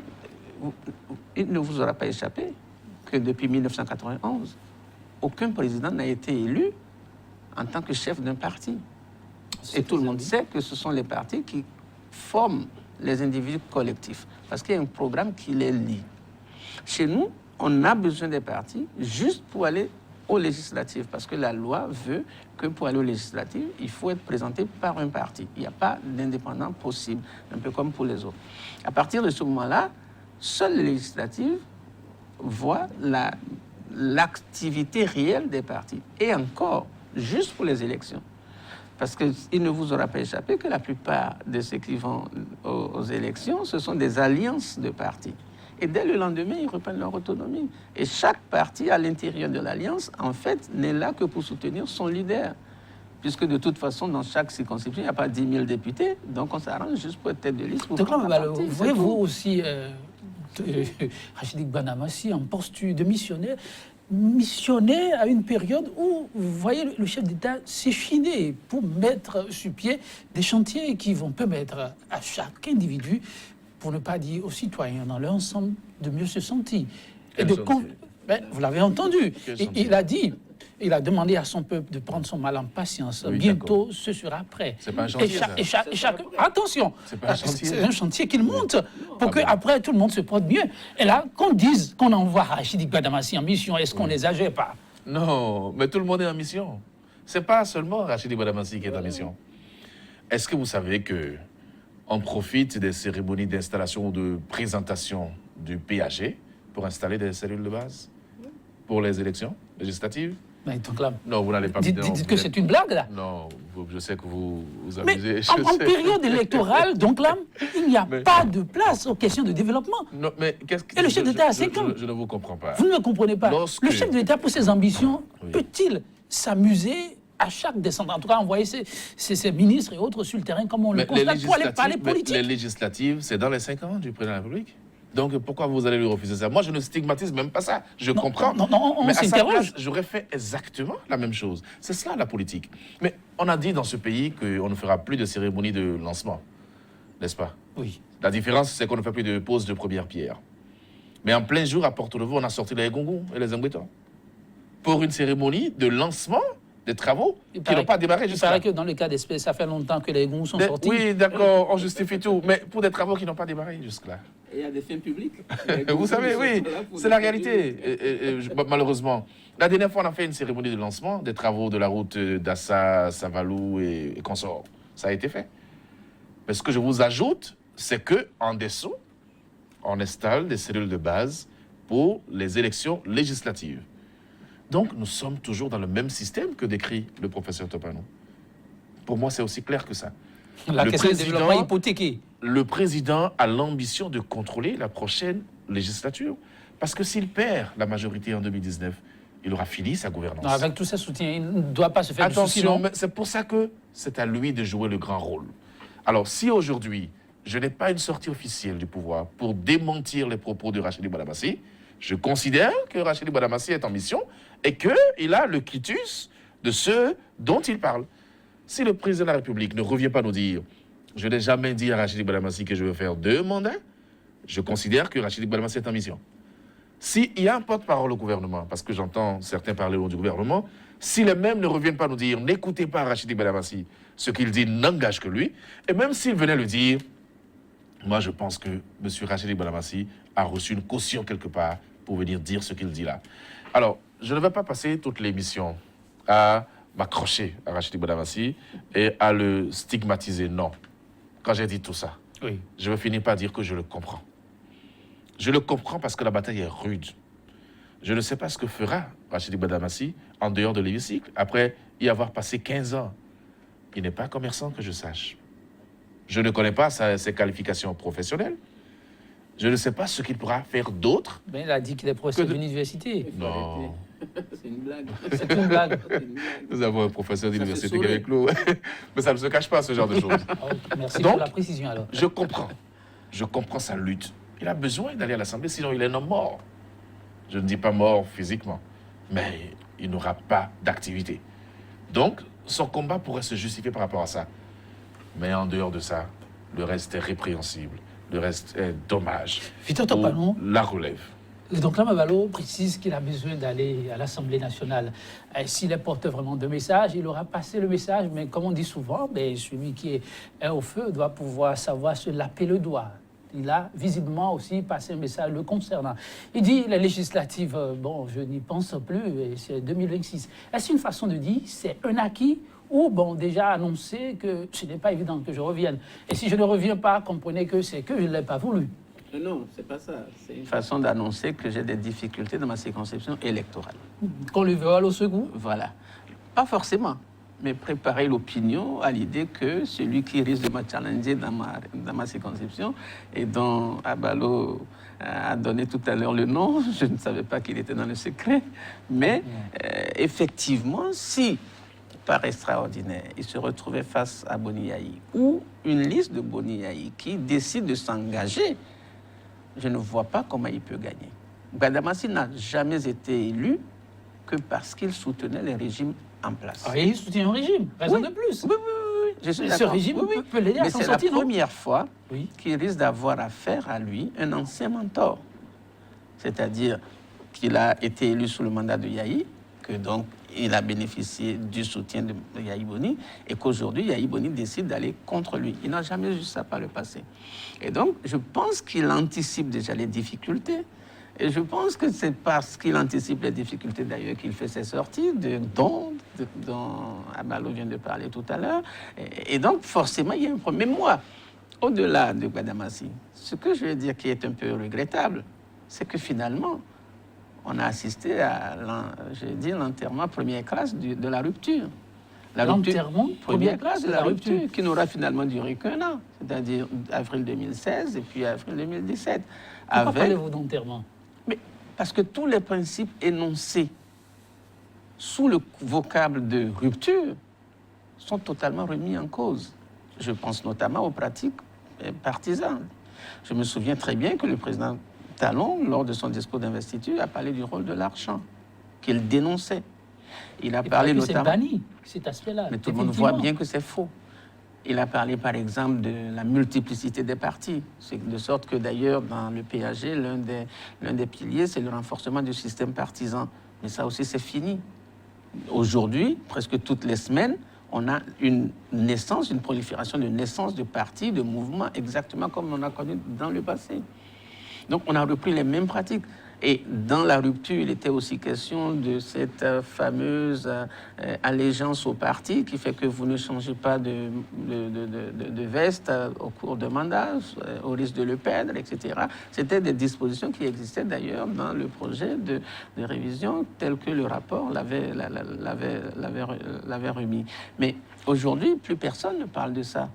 [SPEAKER 2] il ne vous aura pas échappé que depuis 1991, aucun président n'a été élu en tant que chef d'un parti. Et tout le monde sait que ce sont les partis qui forment les individus collectifs, parce qu'il y a un programme qui les lie. Chez nous, on a besoin des partis juste pour aller aux législatives, parce que la loi veut que pour aller aux législatives, il faut être présenté par un parti. Il n'y a pas d'indépendant possible, un peu comme pour les autres. À partir de ce moment-là, seules les législatives voient l'activité réelle des partis. Et encore, juste pour les élections. Parce qu'il ne vous aura pas échappé que la plupart de ceux qui vont aux élections, ce sont des alliances de partis. Et dès le lendemain, ils reprennent leur autonomie. Et chaque parti à l'intérieur de l'alliance, en fait, n'est là que pour soutenir son leader. Puisque de toute façon, dans chaque circonscription, il n'y a pas 10 000 députés. Donc on s'arrange juste pour être tête de liste.
[SPEAKER 1] Donc là, voyez-vous aussi, Rachidi Gbanamassi, en poste de missionnaire à une période où, vous voyez, le chef d'État s'échinait pour mettre sur pied des chantiers qui vont permettre à chaque individu, pour ne pas dire aux citoyens dans l'ensemble, de mieux se sentir. Et de vous l'avez entendu. Il a dit, il a demandé à son peuple de prendre son mal en patience. Oui, bientôt, ce sera prêt.
[SPEAKER 3] C'est pas un chantier,
[SPEAKER 1] attention, c'est un chantier qu'il monte pour qu'après, tout le monde se porte mieux. Et là, qu'on dise qu'on envoie Rachidi Gbanamassi en mission, est-ce qu'on n'exagère pas?
[SPEAKER 3] Non, mais tout le monde est en mission. C'est pas seulement Rachidi Gbanamassi qui est en mission. Est-ce que vous savez que on profite des cérémonies d'installation ou de présentation du PAG pour installer des cellules de base pour les élections législatives?
[SPEAKER 1] Mais donc là,
[SPEAKER 3] non, vous n'allez pas me dire.
[SPEAKER 1] Dites que c'est une blague, là.
[SPEAKER 3] Non, je sais que vous amusez.
[SPEAKER 1] Mais en période électorale, donc là, il n'y a pas de place aux questions de développement.
[SPEAKER 3] Non, mais qu'est-ce que...
[SPEAKER 1] Et le chef d'État a 5 ans.
[SPEAKER 3] Je ne vous comprends pas.
[SPEAKER 1] Vous ne me comprenez pas. Le chef de l'État, pour ses ambitions, peut-il s'amuser à chaque descente, en tout cas envoyer ses ministres et autres sur le terrain, comme on le constate, pour aller parler politique?
[SPEAKER 3] Les législatives, c'est dans les 5 ans du président de la République. Donc pourquoi vous allez lui refuser ça? Moi, je ne stigmatise même pas ça. Je comprends.
[SPEAKER 1] Non, on
[SPEAKER 3] mais à sa
[SPEAKER 1] s'interroge.
[SPEAKER 3] place, j'aurais fait exactement la même chose. C'est cela la politique. Mais on a dit dans ce pays qu'on ne fera plus de cérémonie de lancement, n'est-ce pas?
[SPEAKER 1] Oui.
[SPEAKER 3] La différence, c'est qu'on ne fait plus de pose de première pierre. Mais en plein jour, à Porto-Novo, on a sorti les gongons et les embêtants pour une cérémonie de lancement des travaux qui n'ont pas démarré jusqu'à là.
[SPEAKER 1] Il paraît que dans le cas d'espèce, ça fait longtemps que les gonds sont sortis.
[SPEAKER 3] Oui, d'accord, on justifie tout. Mais pour des travaux qui n'ont pas démarré jusque-là.
[SPEAKER 2] Il y a des fins publiques.
[SPEAKER 3] Vous savez, oui, c'est la réalité. Malheureusement, la dernière fois, on a fait une cérémonie de lancement des travaux de la route d'Assa, Savalou et consorts. Ça a été fait. Mais ce que je vous ajoute, c'est qu'en dessous, on installe des cellules de base pour les élections législatives. Donc, nous sommes toujours dans le même système que décrit le professeur Topano. Pour moi, c'est aussi clair que ça.
[SPEAKER 1] La question du développement hypothéqué.
[SPEAKER 3] Le président a l'ambition de contrôler la prochaine législature. Parce que s'il perd la majorité en 2019, il aura fini sa gouvernance.
[SPEAKER 1] Non, avec tous ses soutiens, il ne doit pas se faire
[SPEAKER 3] attention,
[SPEAKER 1] du souci, non?
[SPEAKER 3] Mais c'est pour ça que c'est à lui de jouer le grand rôle. Alors, si aujourd'hui, je n'ai pas une sortie officielle du pouvoir pour démentir les propos de Rachidi Gbanamassi, je considère que Rachidi Gbanamassi est en mission et qu'il a le quitus de ceux dont il parle. Si le président de la République ne revient pas nous dire « Je n'ai jamais dit à Rachidi Gbanamassi que je veux faire 2 mandats », je considère que Rachidi Gbanamassi est en mission. S'il y a un porte-parole au gouvernement, parce que j'entends certains parler au nom du gouvernement, si les mêmes ne reviennent pas nous dire « N'écoutez pas Rachidi Gbanamassi, ce qu'il dit n'engage que lui », et même s'il venait le dire, moi je pense que M. Rachidi Gbanamassi a reçu une caution quelque part pour venir dire ce qu'il dit là. Alors, je ne vais pas passer toute l'émission à m'accrocher à Rachidi Gbanamassi et à le stigmatiser. Non. Quand j'ai dit tout ça, oui, je vais finir par dire que je le comprends. Je le comprends parce que la bataille est rude. Je ne sais pas ce que fera Rachidi Gbanamassi en dehors de l'hémicycle, après y avoir passé 15 ans. Il n'est pas commerçant que je sache. Je ne connais pas ses qualifications professionnelles. Je ne sais pas ce qu'il pourra faire d'autre.
[SPEAKER 1] Ben, il a dit qu'il est professeur d'université.
[SPEAKER 3] Non.
[SPEAKER 2] C'est une blague.
[SPEAKER 1] C'est une blague.
[SPEAKER 3] Nous avons un professeur d'université qui est avec nous. Mais ça ne se cache pas, ce genre de choses.
[SPEAKER 1] Merci
[SPEAKER 3] donc,
[SPEAKER 1] pour la précision alors.
[SPEAKER 3] Je comprends sa lutte. Il a besoin d'aller à l'Assemblée, sinon il est un homme mort. Je ne dis pas mort physiquement, mais il n'aura pas d'activité. Donc, son combat pourrait se justifier par rapport à ça. Mais en dehors de ça, le reste est répréhensible. Le reste est dommage.
[SPEAKER 1] Victor Topano,
[SPEAKER 3] la relève.
[SPEAKER 1] Donc là, Mavalo précise qu'il a besoin d'aller à l'Assemblée nationale. S'il est porteur vraiment de message, il aura passé le message, mais comme on dit souvent, celui qui est au feu doit pouvoir savoir se laper le doigt. Il a visiblement aussi passé un message le concernant. Il dit les législatives, bon, je n'y pense plus, et c'est 2026. Est-ce une façon de dire c'est un acquis ou bon, déjà annoncé que ce n'est pas évident que je revienne? Et si je ne reviens pas, comprenez que c'est que je ne l'ai pas voulu.
[SPEAKER 2] Non, c'est pas ça. C'est une façon d'annoncer que j'ai des difficultés dans ma circonscription électorale.
[SPEAKER 1] Qu'on lui vole au second?
[SPEAKER 2] Voilà. Pas forcément, mais préparer l'opinion à l'idée que celui qui risque de me challenger dans ma circonscription et dont Abalo a donné tout à l'heure le nom, je ne savais pas qu'il était dans le secret, mais effectivement, si par extraordinaire, il se retrouvait face à Boni Yayi ou une liste de Boni Yayi qui décide de s'engager, je ne vois pas comment il peut gagner. Gbadamassi n'a jamais été élu que parce qu'il soutenait les régimes en place.
[SPEAKER 1] Ah, il soutient un régime, raison
[SPEAKER 2] Oui.
[SPEAKER 1] de plus.
[SPEAKER 2] Oui, je suis
[SPEAKER 1] Ce
[SPEAKER 2] d'accord.
[SPEAKER 1] régime
[SPEAKER 2] Oui, oui.
[SPEAKER 1] peut l'aider à
[SPEAKER 2] Mais
[SPEAKER 1] s'en
[SPEAKER 2] c'est la
[SPEAKER 1] sortir, non?
[SPEAKER 2] première fois
[SPEAKER 1] Oui.
[SPEAKER 2] qu'il risque d'avoir affaire à lui un ancien mentor. C'est-à-dire qu'il a été élu sous le mandat de Yahi, que donc il a bénéficié du soutien de Yahi Boni, et qu'aujourd'hui Yahi Boni décide d'aller contre lui. Il n'a jamais eu ça par le passé. Et donc, je pense qu'il anticipe déjà les difficultés. Et je pense que c'est parce qu'il anticipe les difficultés d'ailleurs qu'il fait ses sorties, dont Abalo vient de parler tout à l'heure. Et donc, forcément, il y a un problème. Mais moi, au-delà de Gbadamassi, ce que je veux dire qui est un peu regrettable, c'est que finalement, on a assisté à, l'enterrement première classe de la rupture.
[SPEAKER 1] L'enterrement
[SPEAKER 2] première classe de la rupture, qui n'aura finalement duré qu'un an, c'est-à-dire avril 2016 et puis avril 2017.
[SPEAKER 1] Pourquoi parlez-vous d'enterrement?
[SPEAKER 2] Mais parce que tous les principes énoncés sous le vocable de rupture sont totalement remis en cause. Je pense notamment aux pratiques partisanes. Je me souviens très bien que le président Talon, lors de son discours d'investiture, a parlé du rôle de l'argent, qu'il dénonçait. Il a parlé notamment...
[SPEAKER 1] C'est banni, cet aspect-là.
[SPEAKER 2] Mais tout le monde voit bien que c'est faux. Il a parlé, par exemple, de la multiplicité des partis. C'est de sorte que, d'ailleurs, dans le PAG, l'un des piliers, c'est le renforcement du système partisan. Mais ça aussi, c'est fini. Aujourd'hui, presque toutes les semaines, on a une prolifération de naissance de partis, de mouvements, exactement comme on a connu dans le passé. Donc, on a repris les mêmes pratiques. Et dans la rupture, il était aussi question de cette fameuse allégeance au parti qui fait que vous ne changez pas de veste au cours de mandat, au risque de le perdre, etc. C'était des dispositions qui existaient d'ailleurs dans le projet de révision tel que le rapport l'avait remis. Mais aujourd'hui, plus personne ne parle de ça.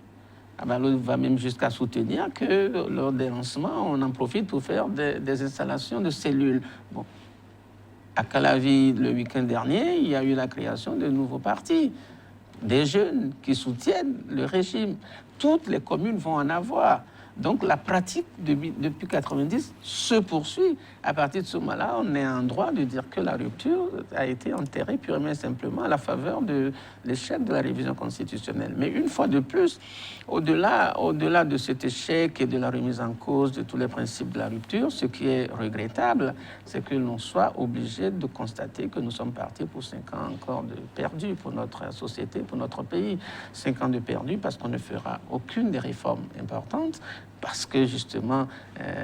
[SPEAKER 2] Abalo va même jusqu'à soutenir que lors des lancements, on en profite pour faire des installations de cellules. Bon. À Calavi, le week-end dernier, il y a eu la création de nouveaux partis, des jeunes qui soutiennent le régime. Toutes les communes vont en avoir. Donc la pratique depuis 1990 se poursuit. À partir de ce moment-là, on est en droit de dire que la rupture a été enterrée purement et simplement à la faveur de l'échec de la révision constitutionnelle. Mais une fois de plus, au-delà de cet échec et de la remise en cause de tous les principes de la rupture, ce qui est regrettable, c'est que l'on soit obligé de constater que nous sommes partis pour 5 ans encore de perdus pour notre société, pour notre pays. 5 ans de perdus parce qu'on ne fera aucune des réformes importantes, parce que justement,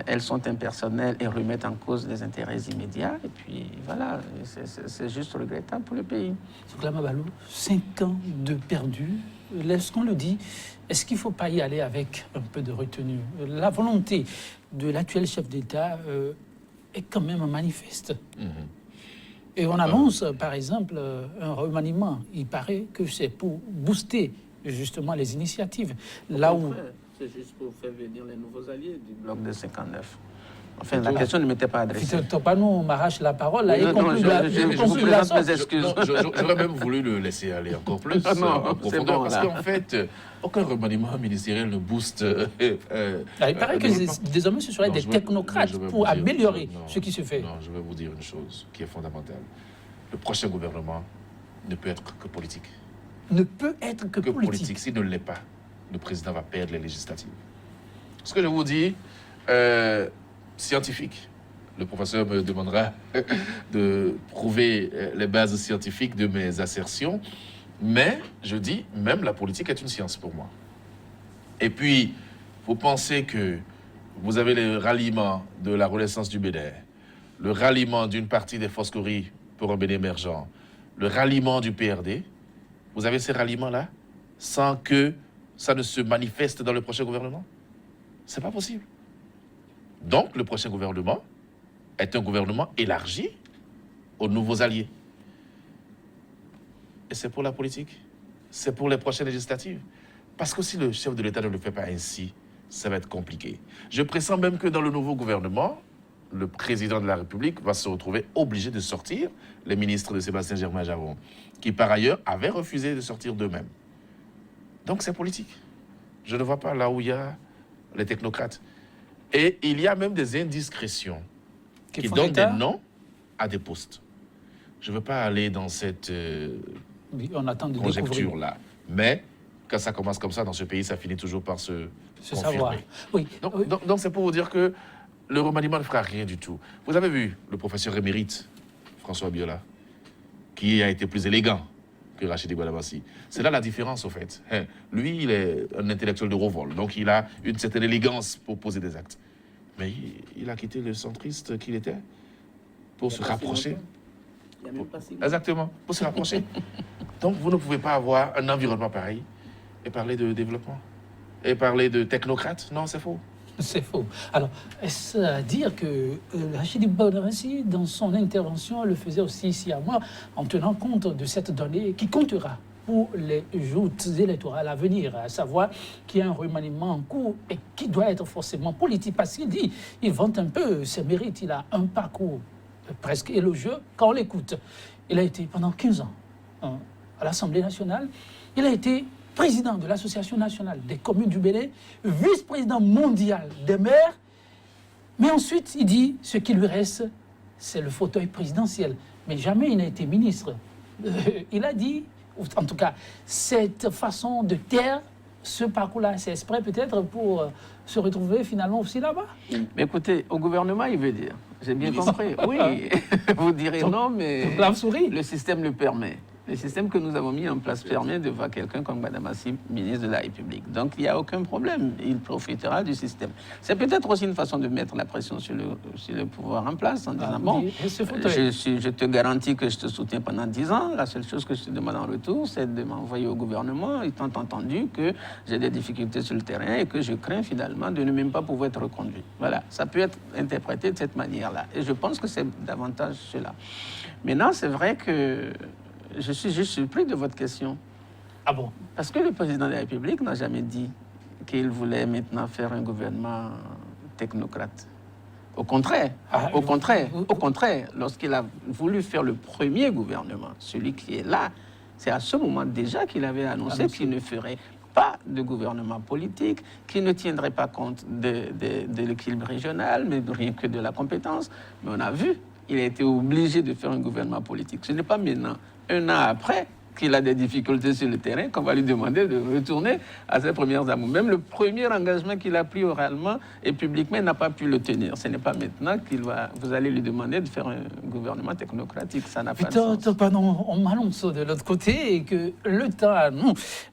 [SPEAKER 2] elles sont impersonnelles et remettent en cause les intérêts immédiats. Et puis voilà, c'est juste regrettable pour le pays.
[SPEAKER 1] Souklama Abalo, 5 ans de perdu, lorsqu'on le dit, est-ce qu'il ne faut pas y aller avec un peu de retenue? La volonté de l'actuel chef d'État est quand même manifeste. Et on annonce, par exemple, un remaniement. Il paraît que c'est pour booster justement les initiatives. Là où...
[SPEAKER 2] C'est juste pour faire venir les nouveaux alliés du bloc de 59. Enfin, la question ne m'était pas adressée.
[SPEAKER 1] Topanou m'arrache la parole. Là,
[SPEAKER 2] je vous présente mes excuses.
[SPEAKER 3] J'aurais même voulu le laisser aller encore plus en profondeur, parce qu'en fait, aucun remaniement ministériel ne booste...
[SPEAKER 1] il paraît que désormais, ce seraient des technocrates pour améliorer ce qui se fait.
[SPEAKER 3] Non, je vais vous dire une chose qui est fondamentale. Le prochain gouvernement ne peut être que politique.
[SPEAKER 1] Ne peut être que politique.
[SPEAKER 3] S'il ne l'est pas, le président va perdre les législatives. Ce que je vous dis, scientifique. Le professeur me demandera de prouver les bases scientifiques de mes assertions, mais je dis, même la politique est une science pour moi. Et puis, vous pensez que vous avez le ralliement de la Renaissance du Bénin, le ralliement d'une partie des forces Kouri pour un Bénin émergent, le ralliement du PRD. Vous avez ces ralliements-là sans que ça ne se manifeste dans le prochain gouvernement? C'est pas possible. Donc, le prochain gouvernement est un gouvernement élargi aux nouveaux alliés. Et c'est pour la politique. C'est pour les prochaines législatives. Parce que si le chef de l'État ne le fait pas ainsi, ça va être compliqué. Je pressens même que dans le nouveau gouvernement, le président de la République va se retrouver obligé de sortir les ministres de Sébastien Germain-Javon, qui par ailleurs avaient refusé de sortir d'eux-mêmes. Donc c'est politique. Je ne vois pas là où il y a les technocrates. Et il y a même des indiscrétions qui donnent des noms à des postes. Je ne veux pas aller dans cette conjecture-là. Mais quand ça commence comme ça dans ce pays, ça finit toujours par se confirmer.
[SPEAKER 1] Savoir. Oui.
[SPEAKER 3] Donc c'est pour vous dire que le remaniement ne fera rien du tout. Vous avez vu le professeur émérite, François Biola, qui a été plus élégant que Rachidi Bouadamasi. C'est là la différence, au fait. Lui, il est un intellectuel de revol, donc il a une certaine élégance pour poser des actes. Mais il a quitté le centriste qu'il était pour se rapprocher. Exactement, pour se rapprocher. Donc vous ne pouvez pas avoir un environnement pareil et parler de développement et parler de technocrates. Non, c'est faux.
[SPEAKER 1] C'est faux. Alors, est-ce à dire que Rachidi Bouadamasi, dans son intervention, le faisait aussi sciemment en tenant compte de cette donnée qui comptera pour les joutes électorales à venir, à savoir qu'il y a un remaniement en cours et qui doit être forcément politique, parce qu'il dit, il vante un peu ses mérites, il a un parcours presque élogieux quand on l'écoute. Il a été pendant 15 ans à l'Assemblée nationale, il a été président de l'Association nationale des communes du Bénin, vice-président mondial des maires, mais ensuite il dit ce qui lui reste, c'est le fauteuil présidentiel. Mais jamais il n'a été ministre. Il a dit, en tout cas, cette façon de taire ce parcours-là, c'est exprès peut-être pour se retrouver finalement aussi là-bas.
[SPEAKER 2] Mais écoutez, au gouvernement, il veut dire. J'ai bien compris. Oui, vous direz non, mais le système le permet. Le système que nous avons mis en place permet de voir quelqu'un comme Bouadamasi, ministre de la République. Donc, il n'y a aucun problème. Il profitera du système. C'est peut-être aussi une façon de mettre la pression sur le pouvoir en place, en disant, bon, je te garantis que je te soutiens pendant 10 ans. La seule chose que je te demande en retour, c'est de m'envoyer au gouvernement, étant entendu que j'ai des difficultés sur le terrain et que je crains finalement de ne même pas pouvoir être reconduit. Voilà, ça peut être interprété de cette manière-là. Et je pense que c'est davantage cela. Maintenant, c'est vrai que je suis juste surpris de votre question.
[SPEAKER 1] Ah bon?
[SPEAKER 2] Parce que le président de la République n'a jamais dit qu'il voulait maintenant faire un gouvernement technocrate. Au contraire, lorsqu'il a voulu faire le premier gouvernement, celui qui est là, c'est à ce moment déjà qu'il avait annoncé qu'il ne ferait pas de gouvernement politique, qu'il ne tiendrait pas compte de l'équilibre régional, mais rien que de la compétence. Mais on a vu, il a été obligé de faire un gouvernement politique. Ce n'est pas maintenant, un an après, qu'il a des difficultés sur le terrain, qu'on va lui demander de retourner à ses premières amours. Même le premier engagement qu'il a pris oralement et publiquement, il n'a pas pu le tenir. Ce n'est pas maintenant vous allez lui demander de faire un gouvernement technocratique. Ça n'a pas de sens.
[SPEAKER 1] Pardon, on m'annonce de l'autre côté et que le temps,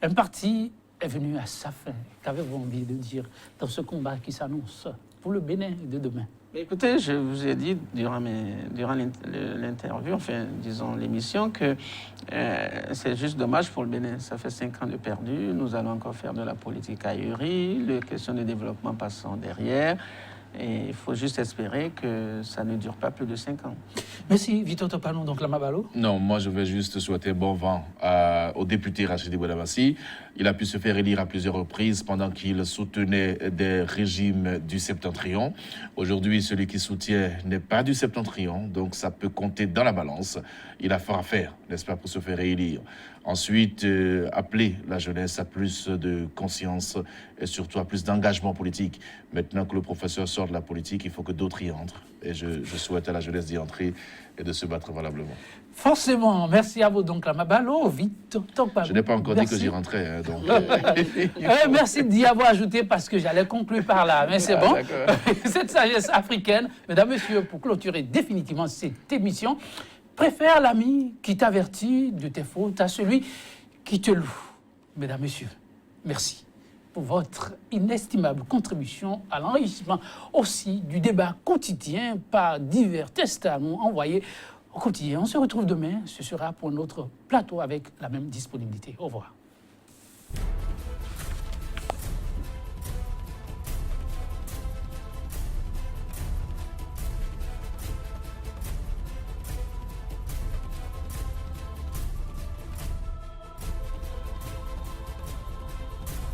[SPEAKER 1] un parti est venu à sa fin. Qu'avez-vous envie de dire dans ce combat qui s'annonce pour le Bénin de demain?
[SPEAKER 2] Mais écoutez, je vous ai dit durant l'interview, enfin, disons l'émission, que c'est juste dommage pour le Bénin. Ça fait 5 ans de perdu. Nous allons encore faire de la politique ahurie. Les questions de développement passent derrière. Et il faut juste espérer que ça ne dure pas plus de 5 ans.
[SPEAKER 1] Merci, Victor Topano, donc Lamabalo.
[SPEAKER 3] Non, moi je vais juste souhaiter bon vent au député Rachidi Bouadamasi. Il a pu se faire élire à plusieurs reprises pendant qu'il soutenait des régimes du Septentrion. Aujourd'hui, celui qui soutient n'est pas du Septentrion, donc ça peut compter dans la balance. Il a fort à faire, n'est-ce pas, pour se faire réélire. Ensuite, appeler la jeunesse à plus de conscience et surtout à plus d'engagement politique. Maintenant que le professeur sort de la politique, il faut que d'autres y entrent. Et je souhaite à la jeunesse d'y entrer et de se battre valablement.
[SPEAKER 1] Forcément, merci à vous donc Lamabalo, Victor Topano.
[SPEAKER 3] Je n'ai pas encore dit que j'y rentrais. Hein, donc,
[SPEAKER 1] merci d'y avoir ajouté parce que j'allais conclure par là. Mais c'est bon. Cette sagesse africaine, mesdames, messieurs, pour clôturer définitivement cette émission, préfère l'ami qui t'avertit de tes fautes à celui qui te loue. Mesdames, messieurs, merci. pour votre inestimable contribution à l'enrichissement aussi du débat quotidien par divers testaments envoyés au quotidien. On se retrouve demain, ce sera pour notre plateau avec la même disponibilité. Au revoir.